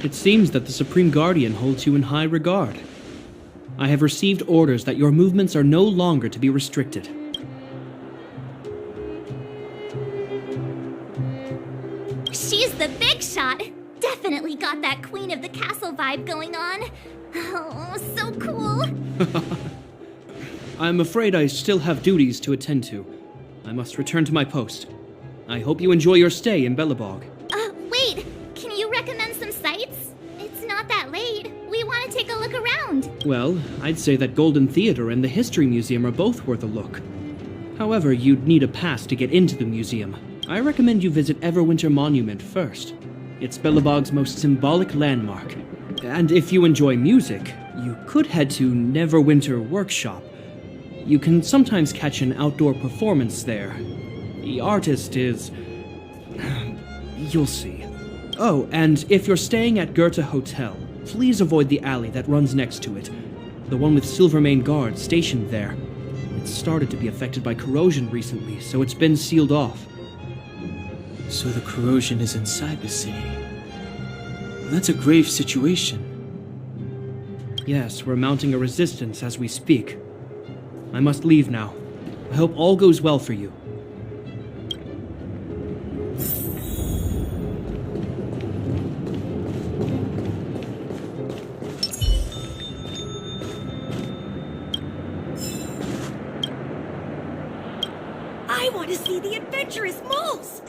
It seems that the Supreme Guardian holds you in high regard. I have received orders that your movements are no longer to be restricted. She's the big shot! Definitely got that Queen of the Castle vibe going on. Oh, so cool! I'm afraid I still have duties to attend to. I must return to my post. I hope you enjoy your stay in Belobog. Wait! Can you recommend some sites? It's not that late. We want to take a look around. Well, I'd say that Golden Theater and the History Museum are both worth a look. However, you'd need a pass to get into the museum. I recommend you visit Everwinter Monument first. It's Belobog's most symbolic landmark. And if you enjoy music, you could head to Neverwinter Workshop. You can sometimes catch an outdoor performance there. The artist is... you'll see. Oh, and if you're staying at Goethe Hotel, please avoid the alley that runs next to it. The one with Silvermane guards stationed there. It's started to be affected by corrosion recently, so it's been sealed off. So the corrosion is inside the city. Well, that's a grave situation. Yes, we're mounting a resistance as we speak. I must leave now. I hope all goes well for you. I want to see the adventurous moles!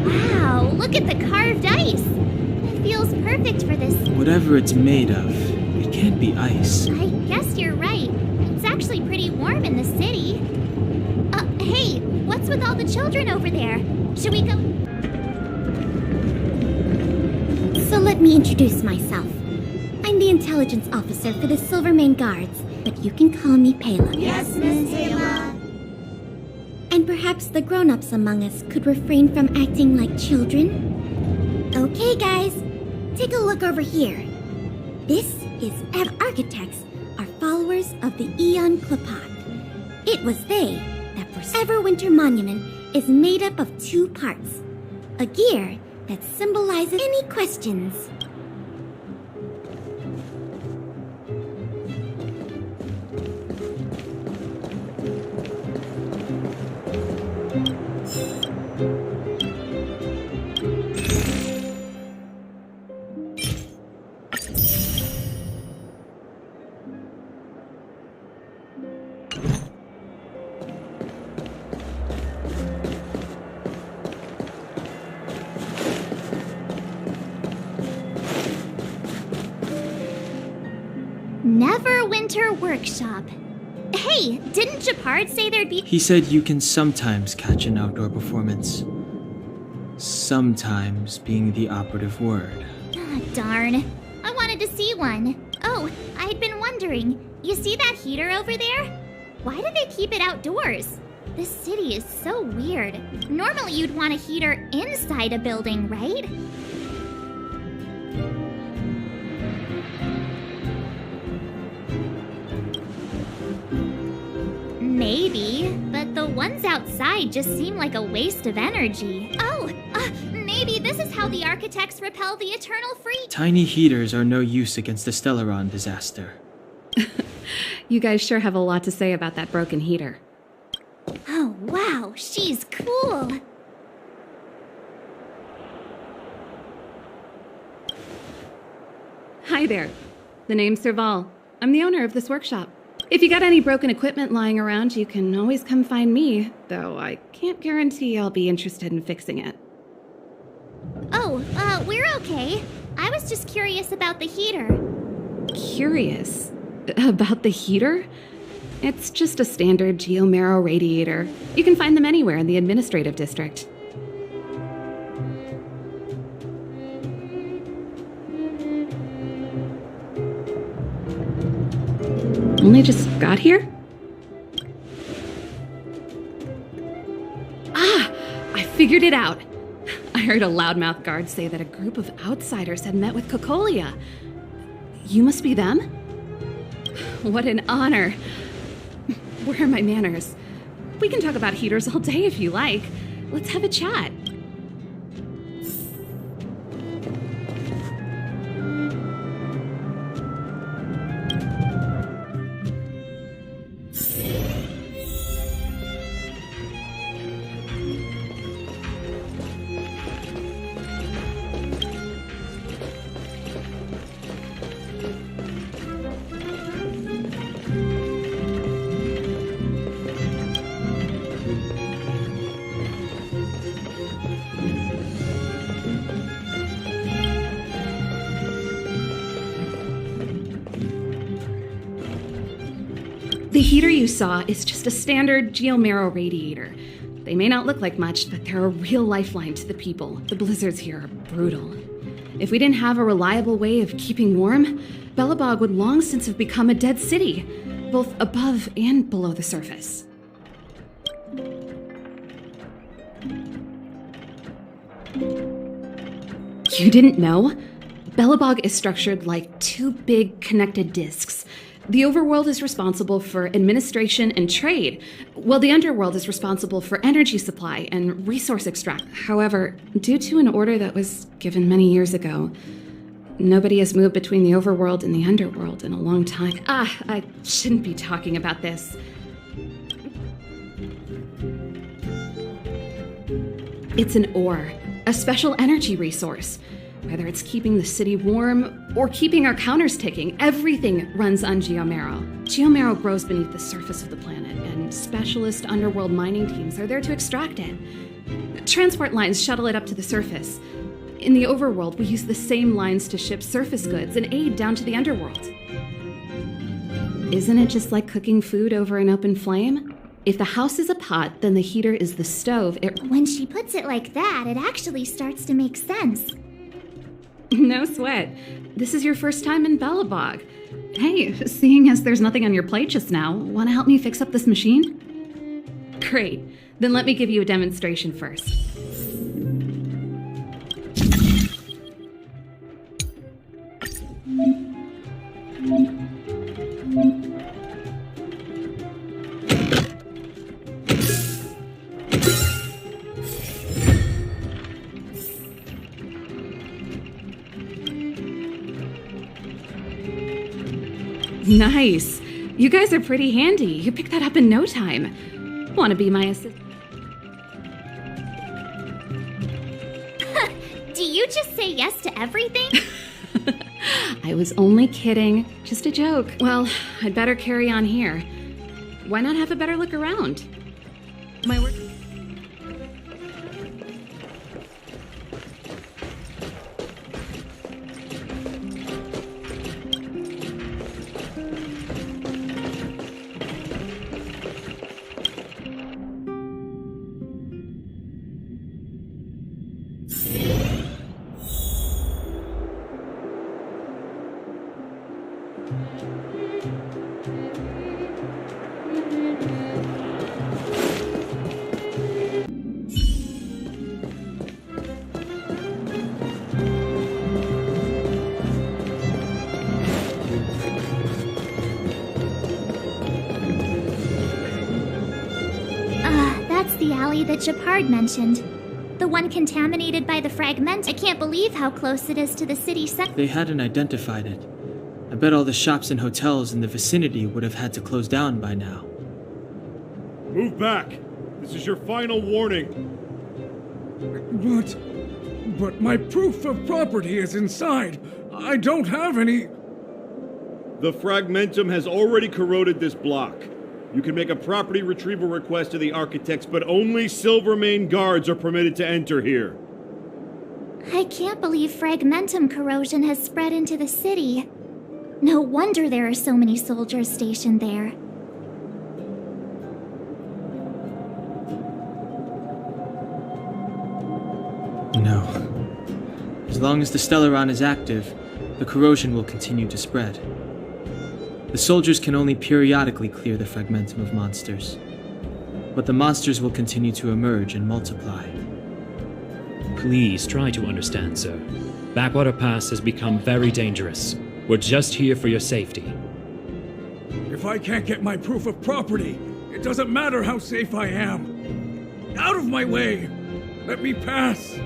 Wow, look at the carved ice. It feels perfect for this. Whatever it's made of, it can't be ice. I guess you're right. It's actually pretty warm in the city. Hey, what's with all the children over there? Should we go? So let me introduce myself. I'm the intelligence officer for the Silvermane Guards, but you can call me Pela. Yes, Miss Taylor. And perhaps the grown-ups among us could refrain from acting like children? Okay, guys, take a look over here. This is architects are followers of the Aeon Klapat. It was they that for Everwinter Monument is made up of 2 parts. A gear that symbolizes any questions. Neverwinter Workshop. Hey, didn't Japard say there'd be... He said you can sometimes catch an outdoor performance. Sometimes being the operative word. Ah, darn. I wanted to see one. Oh, I'd been wondering. You see that heater over there? Why do they keep it outdoors? This city is so weird. Normally you'd want a heater inside a building, right? Maybe, but the ones outside just seem like a waste of energy. Oh, maybe this is how the architects repel the eternal freeze. Tiny heaters are no use against the Stellaron disaster. You guys sure have a lot to say about that broken heater. Oh, wow, she's cool. Hi there. The name's Serval. I'm the owner of this workshop. If you got any broken equipment lying around, you can always come find me, though I can't guarantee I'll be interested in fixing it. Oh, we're okay. I was just curious about the heater. Curious? About the heater? It's just a standard geomarrow radiator. You can find them anywhere in the administrative district. Only just got here? Ah! I figured it out! I heard a loudmouth guard say that a group of outsiders had met with Cocolia. You must be them? What an honor. Where are my manners? We can talk about heaters all day if you like. Let's have a chat. The heater you saw is just a standard geomarrow radiator. They may not look like much, but they're a real lifeline to the people. The blizzards here are brutal. If we didn't have a reliable way of keeping warm, Belobog would long since have become a dead city, both above and below the surface. You didn't know? Belobog is structured like 2 big connected disks. The overworld is responsible for administration and trade, while the underworld is responsible for energy supply and resource extract. However, due to an order that was given many years ago, nobody has moved between the overworld and the underworld in a long time. I shouldn't be talking about this. It's an ore, a special energy resource. Whether it's keeping the city warm or keeping our counters ticking, everything runs on geomarrow. Geomarrow grows beneath the surface of the planet, and specialist underworld mining teams are there to extract it. Transport lines shuttle it up to the surface. In the overworld, we use the same lines to ship surface goods and aid down to the underworld. Isn't it just like cooking food over an open flame? If the house is a pot, then the heater is the stove. When she puts it like that, it actually starts to make sense. No sweat. This is your first time in Belobog. Hey, seeing as there's nothing on your plate just now, want to help me fix up this machine? Great. Then let me give you a demonstration first. Nice. You guys are pretty handy. You picked that up in no time. Want to be my assistant? Do you just say yes to everything? I was only kidding. Just a joke. Well, I'd better carry on here. Why not have a better look around? My work. That's the alley that Japard mentioned. The one contaminated by the fragment. I can't believe how close it is to the city center. They hadn't identified it. I bet all the shops and hotels in the vicinity would have had to close down by now. Move back! This is your final warning. But my proof of property is inside. I don't have any... The fragmentum has already corroded this block. You can make a property retrieval request to the architects, but only Silvermane guards are permitted to enter here. I can't believe fragmentum corrosion has spread into the city. No wonder there are so many soldiers stationed there. No. As long as the Stellaron is active, the corrosion will continue to spread. The soldiers can only periodically clear the fragmentum of monsters, but the monsters will continue to emerge and multiply. Please try to understand, sir. Backwater Pass has become very dangerous. We're just here for your safety. If I can't get my proof of property, it doesn't matter how safe I am. Out of my way! Let me pass!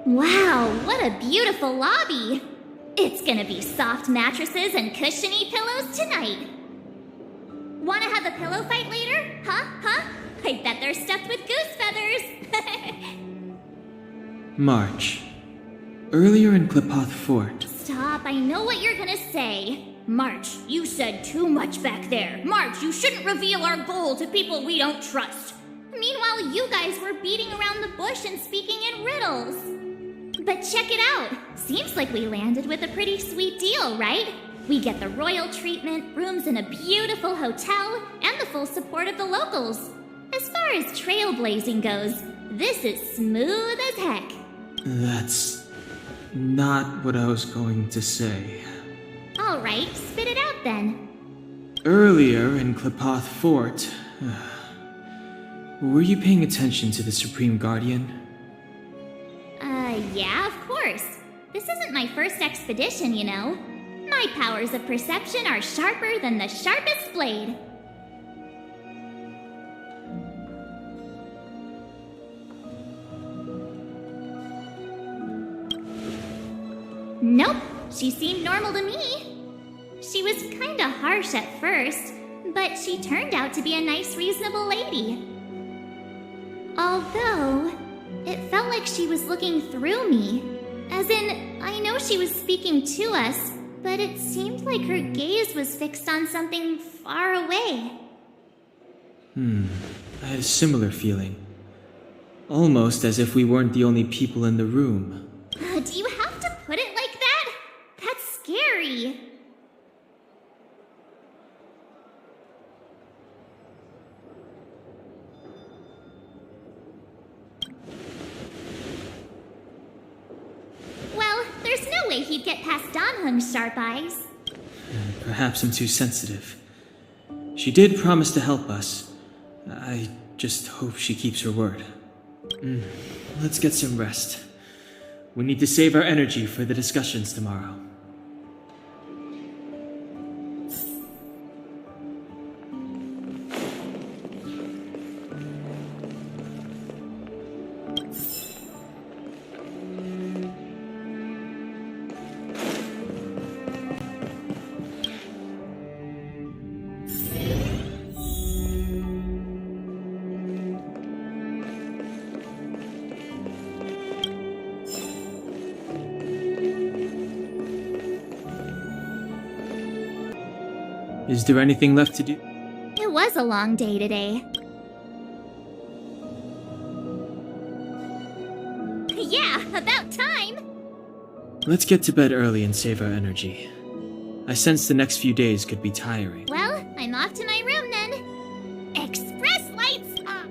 Wow, what a beautiful lobby! It's gonna be soft mattresses and cushiony pillows tonight. Wanna have a pillow fight later? Huh? I bet they're stuffed with goose feathers. March. Earlier in Klipoth Fort, Stop, I know what you're gonna say. March, you said too much back there. March, you shouldn't reveal our goal to people we don't trust. Meanwhile, you guys were beating around the bush and speaking in riddles. But check it out. Seems like we landed with a pretty sweet deal, right? We get the royal treatment, rooms in a beautiful hotel, and the full support of the locals. As far as trailblazing goes, this is smooth as heck. that's not what I was going to say. All right, spit it out then. Earlier in Klipoth Fort, were you paying attention to the Supreme Guardian? Yeah, of course. This isn't my first expedition, you know. My powers of perception are sharper than the sharpest blade. Nope, she seemed normal to me. She was kinda harsh at first, but she turned out to be a nice, reasonable lady. Although, it felt like she was looking through me. As in, I know she was speaking to us, but it seemed like her gaze was fixed on something far away. I had a similar feeling. Almost as if we weren't the only people in the room. Do you have to put it like that? That's scary. Well, there's no way he'd get past Danhung's sharp eyes. Perhaps I'm too sensitive. She did promise to help us. I just hope she keeps her word. Let's get some rest. We need to save our energy for the discussions tomorrow. Is there anything left to do? It was a long day today. Yeah, about time! Let's get to bed early and save our energy. I sense the next few days could be tiring. Well, I'm off to my room then. Express lights on!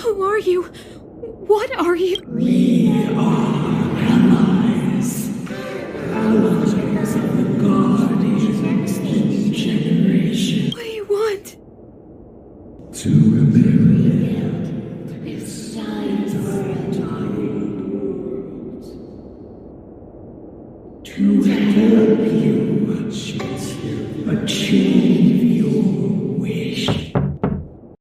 Who are